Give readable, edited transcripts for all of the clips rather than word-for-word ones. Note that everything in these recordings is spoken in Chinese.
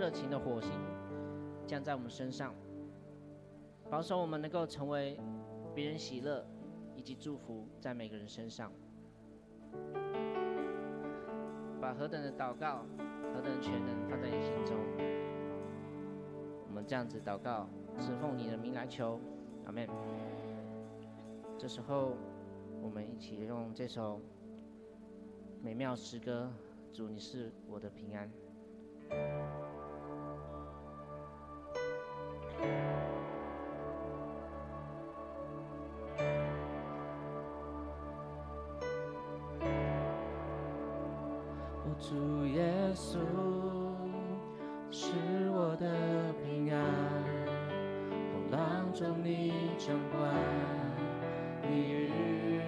热情的火星降在我们身上，保守我们能够成为别人喜乐以及祝福在每个人身上。把何等的祷告、何等的全能放在你心中。我们这样子祷告，是奉你的名来求，阿们。这时候，我们一起用这首美妙诗歌，主你是我的平安。主耶稣是我的平安，风浪中你掌管，你与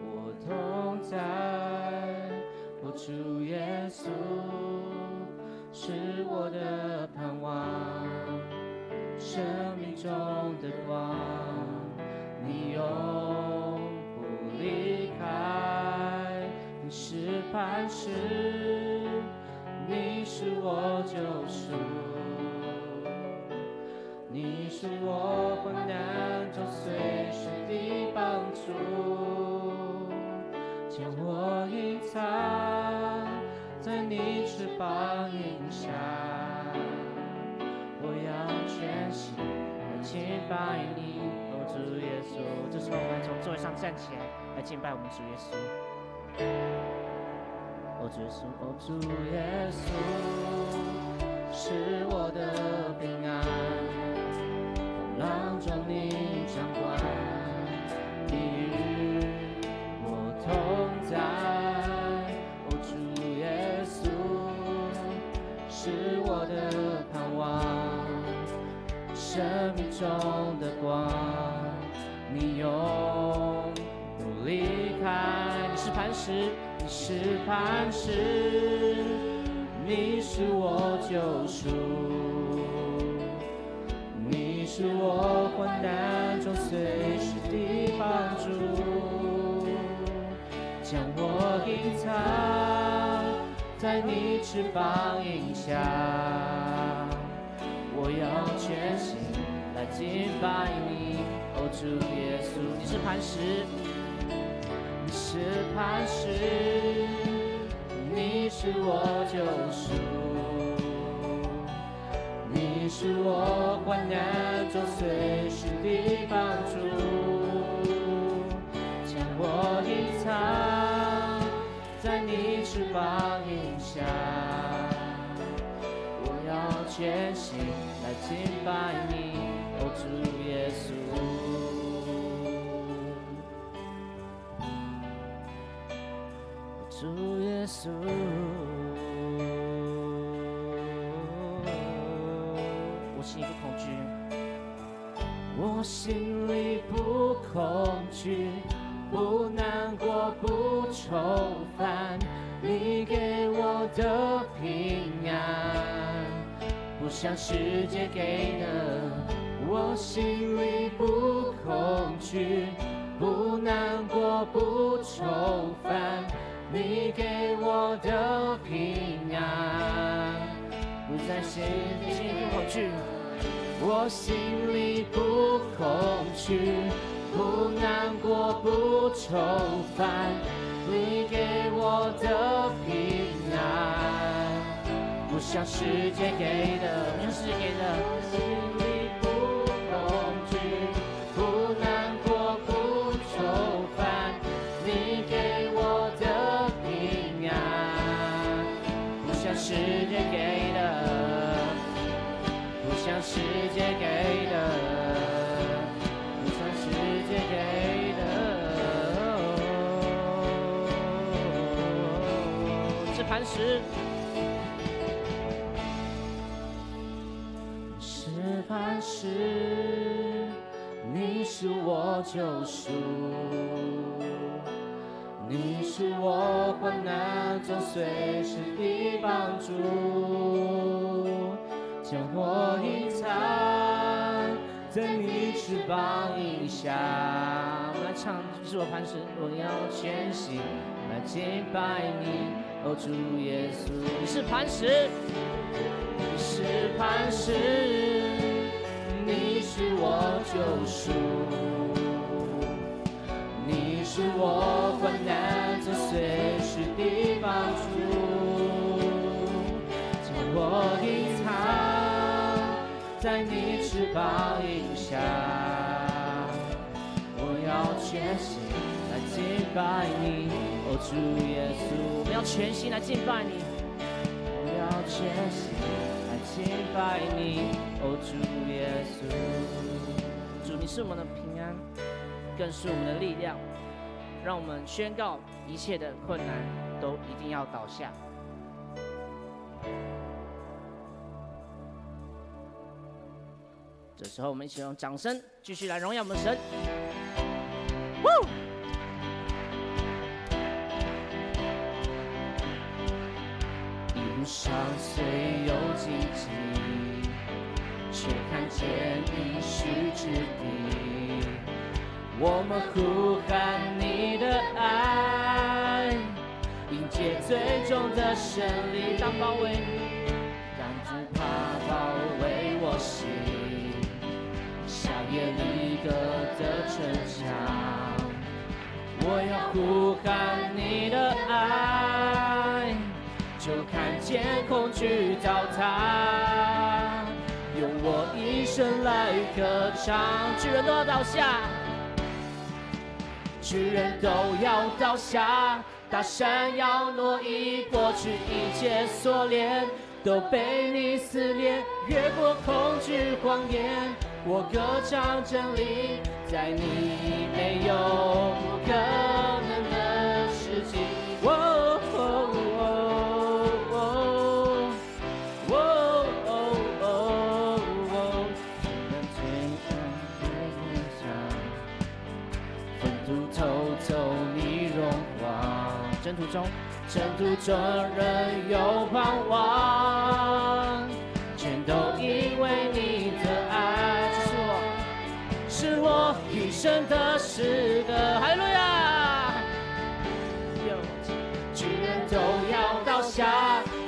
我同在。我主耶稣是我的盼望，生命中的光，你永不离开。你是磐石，你是我救赎，你是我患难中随时的帮助，将我隐藏在你翅膀荫下。我要全心来敬拜你，哦主耶稣。这时候我们从座位上站起来，来敬拜我们主耶稣。哦主耶稣，哦主耶稣是我的平安，风浪中你掌管，你与我同在。哦主耶稣是我的盼望，生命中的光，你永不离开。你是磐石，你是磐石，你是我救赎，你是我患难中随时的帮助，将我隐藏在你翅膀荫下。我要全心来敬拜你，哦主耶稣。你是磐石，你是磐石，你是我救赎，你是我患难中随时的帮助，将我隐藏在你翅膀荫下。我要全心来敬拜你，哦主耶稣。主耶稣，我心里不恐惧，我心里不恐惧，不难过，不愁烦，你给我的平安，不像世界给的。我心里不恐惧，不难过，不愁烦，你给我的平安，不再心里不恐惧，我心里不恐惧，不难过，不愁烦，你给我的平安，不像世界给的，不像世界给的。心里不恐惧，不难过，不愁烦，你给我的平安，不像世界给的，不像世界给的，不像世界给的。是磐石，是磐石，你是我救赎，你是我患难中随时的帮助，将我隐藏在你翅膀荫下。我们来唱，你是我磐石，我要全心来敬拜你，哦主耶稣。你是磐石，你是审判时，你是我救赎，你是我患难中随时的帮助，将我隐藏在你翅膀荫下，我要全心来敬拜你，哦主耶稣，我们要全心来敬拜你，我要全心来敬拜你，哦主耶稣。主，你是我们的平安，更是我们的力量，让我们宣告一切的困难都一定要倒下。这时候，我们一起用掌声继续来荣耀我们的神。一路上虽有荆棘，却看见应许之地。我们呼喊你的爱，迎接最终的胜利。当包围，当惧怕包围我心。夏夜里格的城墙，我要呼喊你的爱，就看见恐惧倒塌，用我一生来歌唱。巨人都要倒下，巨人都要倒下，大山要挪移，过去一切锁链都被你撕裂，越过恐惧谎言。我歌唱真理，在你没有不可能的事情。哦哦哦哦哦哦，人最愤怒偷走你荣光，征途中人有盼望，全都因为你的爱。是我一生的诗歌，哈利路亚！巨人都要倒下，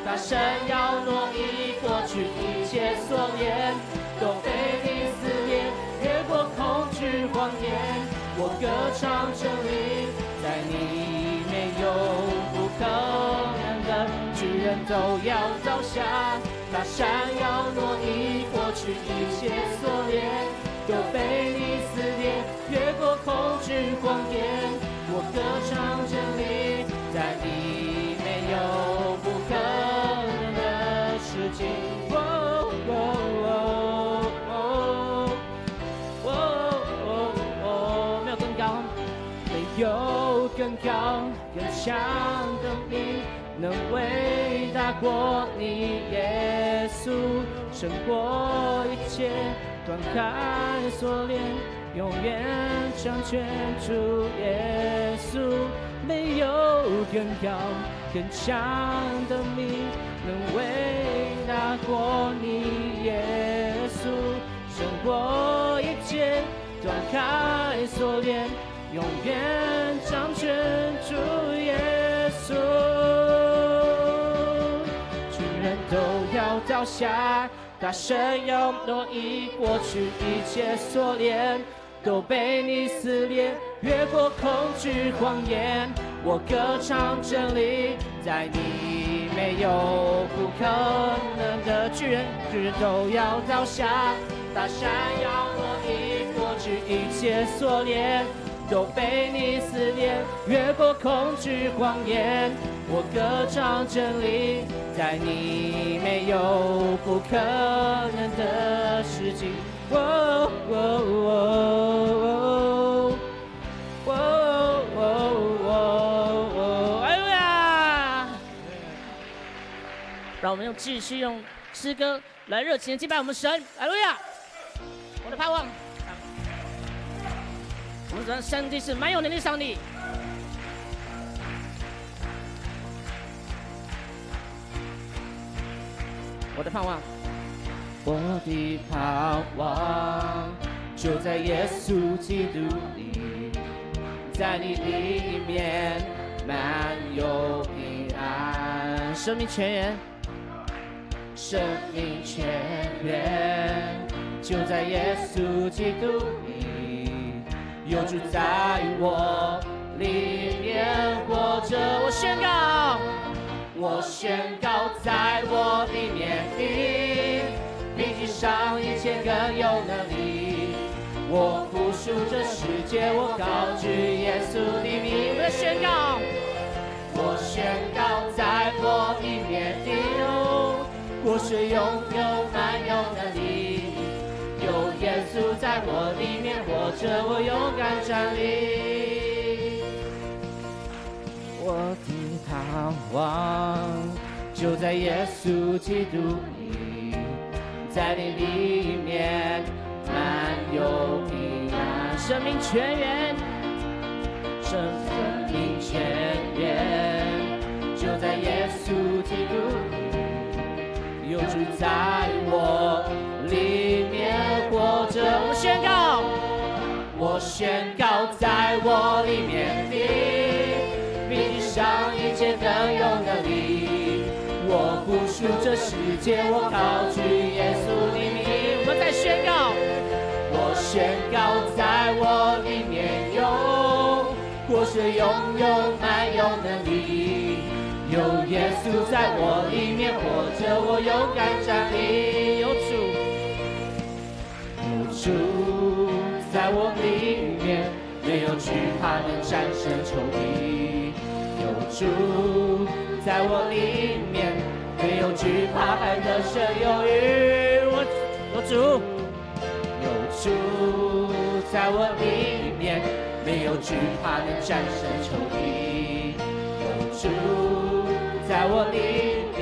大山要挪移，过去一切锁链都被你撕裂，越过恐惧谎言。我歌唱真理，在你没有不可能的。巨人都要倒下，大山要挪移，过去一切锁链都被你撕裂，越过恐惧谎言。我歌唱真理，在你没有不可能的事情。哦哦哦哦哦，没有更高，没有更高更强的名，能伟大过你，耶稣，胜过一切。断开锁链，永远掌权主耶稣，没有更高更强的名，能伟大过你耶稣，胜过一切，断开锁链，永远掌权主耶稣。巨人都要倒下，大山要挪移，过去一切锁链都被你撕裂，越过恐惧谎言。我歌唱真理，在你没有不可能的。巨人都要倒下，大山要挪移，过去一切锁链都被你撕裂，越过恐惧谎言。我歌唱真理，在你没有不可能的事情。哦哦哦哦哦哦，哎呀！让我们继续用诗歌来热情的敬拜我们神，哎呀！我的盼望，我们主上帝是蛮有能力的上帝。我的盼望，我的盼望就在耶稣基督里，在你里面满有平安，生命泉源，生命泉源，就在耶稣基督里，有主在我里面活着。我宣告，我宣告，在我里面的，比地上一切更有能力。我不属这世界，我高举耶稣的名。我宣告，我宣告，在我里面的，活水涌涌满有能力。有耶稣在我里面活着，我勇敢站立。我的盼望就在耶稣基督里，在你里面满有平安。生命泉源，生命泉源，就在耶稣基督里，有主在我里面活着。我宣告，我宣告，在我里面的，比地上一切更有能力。我不属这世界，我高举耶稣的名。我们再宣告，我宣告，在我里面有活水涌涌满有能力。有耶稣在我里面活着，我勇敢站立。有主在我里面，没有惧怕能战胜仇敌。有主在我里面，没有惧怕还得胜有余。有主在我里面，没有惧怕能战胜仇敌。有主在我里面，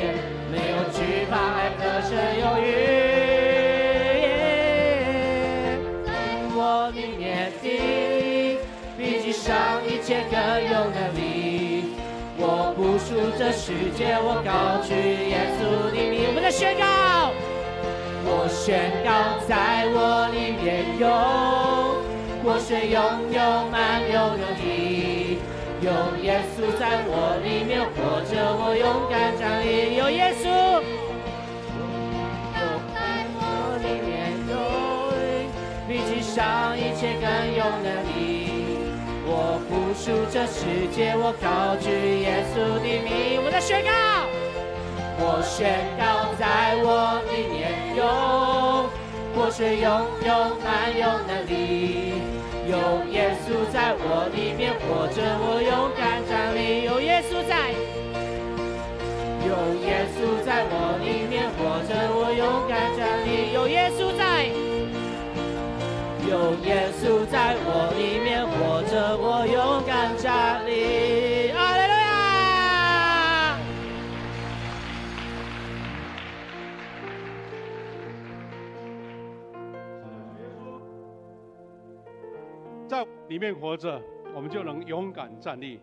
没有惧怕还得胜有余。我里面的，比地上一切更有能力。我不属这世界，我高举耶稣的名。我们的宣告，我宣告，在我里面有活水涌涌满有能力。有耶稣在我里面活着，我勇敢站立。有耶稣在我里面有，比地上一切更有能力。我不属这世界，我高举耶稣的名。我在宣告，我宣告，在我里面有活水涌涌满有能力。有耶稣在我里面活着，我勇敢站立。有耶稣在，有耶稣在我里面活着，我勇敢站立。有耶稣在，有耶稣在我里面活着，我勇敢站立。哈利路亚！在里面活着，我们就能勇敢站立。